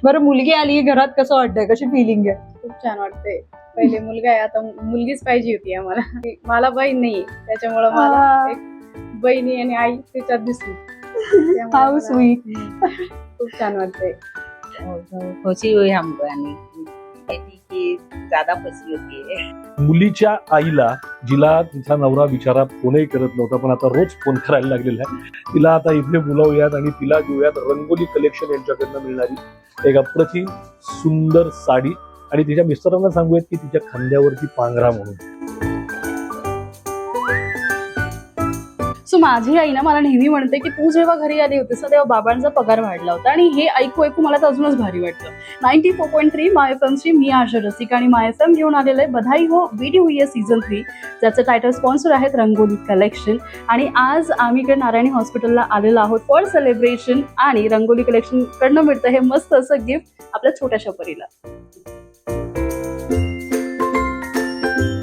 बरं, मुलगी आली घरात, कसं वाटतंय, कशी फिलिंग आहे? खूप छान वाटते. पहिले मुलगा आहे, आता मुलगीच पाहिजे होती आम्हाला. मला बहीण नाही, त्याच्यामुळे मला एक बहिणी आणि आई त्याच्यात दिसली. How sweet. खूप छान वाटते. खुशी हुई हमको, यानी बेटी की ज्यादा खुशी होती है. मुलीच्या आईला, जिला तिचा नवरा बिचारा फोनही करत नव्हता, पण आता रोज फोन करायला लागलेला आहे, तिला आता इथे बोलावूयात आणि तिला देऊयात रंगोली कलेक्शन यांच्याकडनं मिळणारी एक अप्रतिम सुंदर साडी, आणि तिच्या मिस्टरांना सांगूयात की तिच्या खांद्यावरती पांघरा म्हणून. सो माझी आई ना मला नेहमी म्हणते की तू जेव्हा घरी आली होतीस तेव्हा बाबांचा पगार वाढला होता, आणि हे ऐकू ऐकू मला तर अजूनच भारी वाटतं. 94.3 माय एफएमची मी आशा रसिक, आणि माय एफएम घेऊन आलेलं आहे बधाई हो बेटी हुई है सीझन 3, ज्याचं टायटल स्पॉन्सर आहेत रंगोली कलेक्शन. आणि आज आम्ही इकडे नारायणी हॉस्पिटलला आलेलो आहोत फॉर सेलिब्रेशन, आणि रंगोली कलेक्शन कडनं मिळतं हे मस्त असं गिफ्ट आपल्या छोट्याशा परीला.